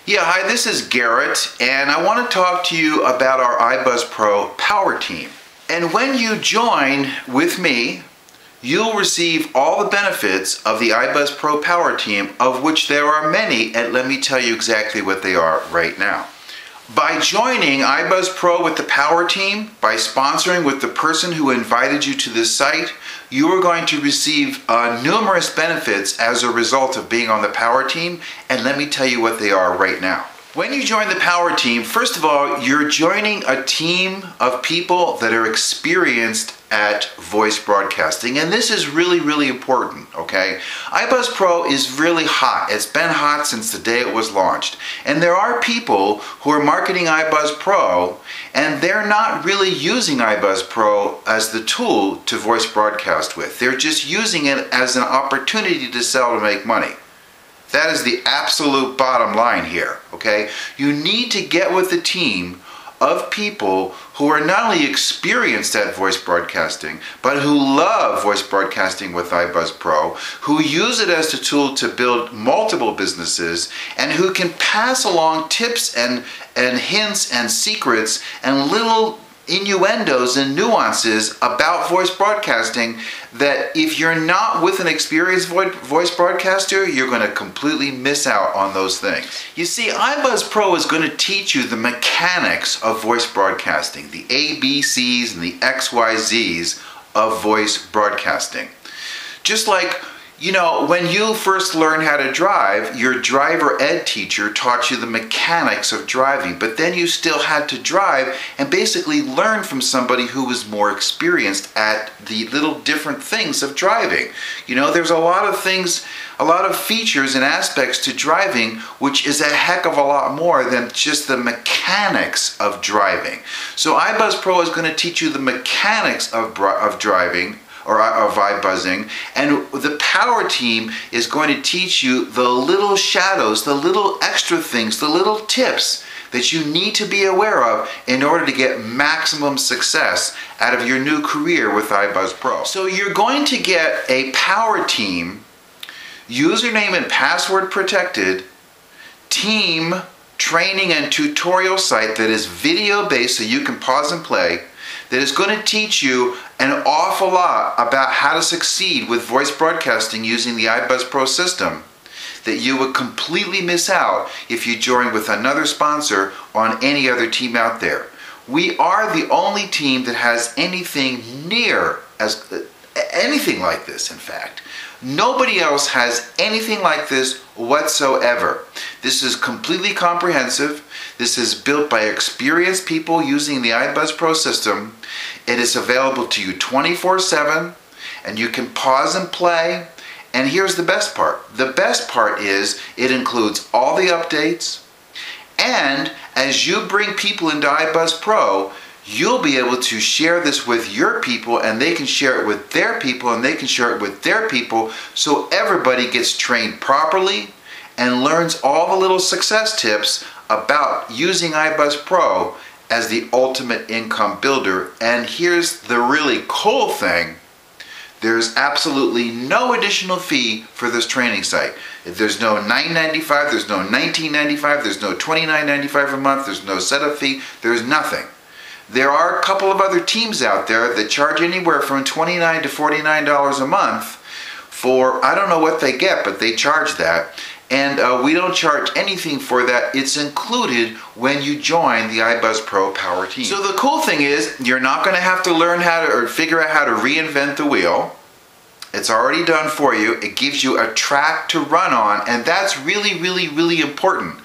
Yeah, hi, this is Garrett, and I want to talk to you about our iBuzz Pro Power Team. And when you join with me, you'll receive all the benefits of the iBuzz Pro Power Team, of which there are many, and let me tell you exactly what they are right now. By joining iBuzz Pro with the Power Team, by sponsoring with the person who invited you to this site, you are going to receive numerous benefits as a result of being on the Power Team, and let me tell you what they are right now. When you join the Power Team, first of all, you're joining a team of people that are experienced at voice broadcasting, and this is really, really important, okay? iBuzz Pro is really hot. It's been hot since the day it was launched. And there are people who are marketing iBuzz Pro, and they're not really using iBuzz Pro as the tool to voice broadcast with. They're just using it as an opportunity to sell to make money. That is the absolute bottom line here, okay? You need to get with a team of people who are not only experienced at voice broadcasting, but who love voice broadcasting with iBuzz Pro, who use it as a tool to build multiple businesses, and who can pass along tips and hints and secrets and little innuendos and nuances about voice broadcasting that if you're not with an experienced voice broadcaster, you're going to completely miss out on those things. You see, iBuzz Pro is going to teach you the mechanics of voice broadcasting, the ABCs and the XYZs of voice broadcasting. Just like, you know, when you first learn how to drive, your driver ed teacher taught you the mechanics of driving, but then you still had to drive and basically learn from somebody who was more experienced at the little different things of driving. You know, there's a lot of things, a lot of features and aspects to driving, which is a heck of a lot more than just the mechanics of driving. So iBuzz Pro is going to teach you the mechanics of driving, or of iBuzzing, and the Power Team is going to teach you the little shadows, the little extra things, the little tips that you need to be aware of in order to get maximum success out of your new career with iBuzz Pro. So you're going to get a Power Team, username and password protected, team training and tutorial site that is video based so you can pause and play, that is going to teach you an awful lot about how to succeed with voice broadcasting using the iBuzz Pro system that you would completely miss out if you join with another sponsor on any other team out there. We are the only team that has anything near as anything like this, in fact. Nobody else has anything like this whatsoever. This is completely comprehensive. This is built by experienced people using the iBuzz Pro system. It is available to you 24/7, and you can pause and play. And here's the best part. The best part is it includes all the updates, and as you bring people into iBuzz Pro, you'll be able to share this with your people, and they can share it with their people, and they can share it with their people, so everybody gets trained properly and learns all the little success tips about using iBuzz Pro as the ultimate income builder. And here's the really cool thing. There's absolutely no additional fee for this training site. There's no $9.95, there's no $19.95, there's no $29.95 a month, there's no setup fee, there's nothing. There are a couple of other teams out there that charge anywhere from $29 to $49 a month for, I don't know what they get, but they charge that. And we don't charge anything for that. It's included when you join the iBuzz Pro Power Team. So the cool thing is, you're not going to have to learn how to, or figure out how to reinvent the wheel. It's already done for you. It gives you a track to run on, and that's really, really, really important.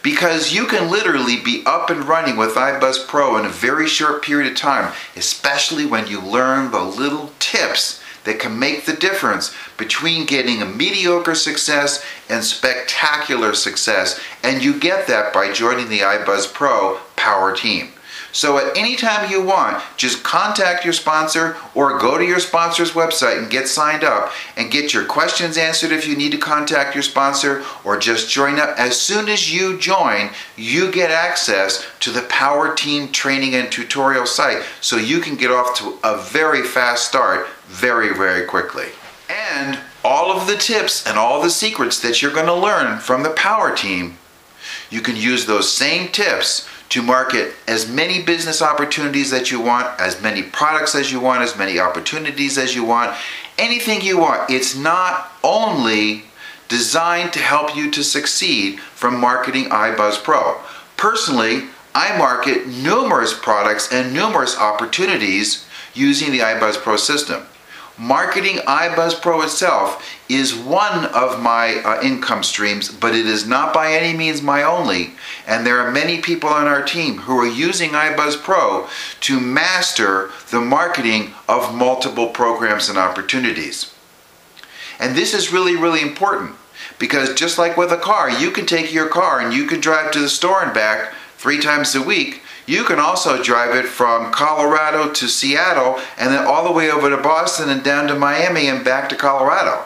Because you can literally be up and running with iBuzz Pro in a very short period of time, especially when you learn the little tips that can make the difference between getting a mediocre success and spectacular success. And you get that by joining the iBuzz Pro Power Team. So at any time you want, just contact your sponsor or go to your sponsor's website and get signed up and get your questions answered if you need to contact your sponsor, or just join up. As soon as you join, you get access to the Power Team training and tutorial site, so you can get off to a very fast start very, very quickly. And all of the tips and all the secrets that you're going to learn from the Power Team, You can use those same tips to market as many business opportunities that you want, as many products as you want, as many opportunities as you want, anything you want. It's not only designed to help you to succeed from marketing iBuzz Pro. Personally, I market numerous products and numerous opportunities using the iBuzz Pro system. Marketing iBuzz Pro itself is one of my income streams, but it is not by any means my only. And there are many people on our team who are using iBuzz Pro to master the marketing of multiple programs and opportunities. And this is really, really important, because just like with a car, you can take your car and you can drive to the store and back 3 times a week. You can also drive it from Colorado to Seattle and then all the way over to Boston and down to Miami and back to Colorado.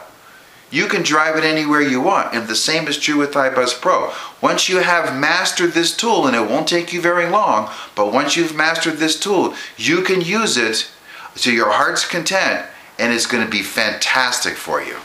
You can drive it anywhere you want, and the same is true with iBuzz Pro. Once you have mastered this tool, and it won't take you very long, but once you've mastered this tool, you can use it to your heart's content, and it's going to be fantastic for you.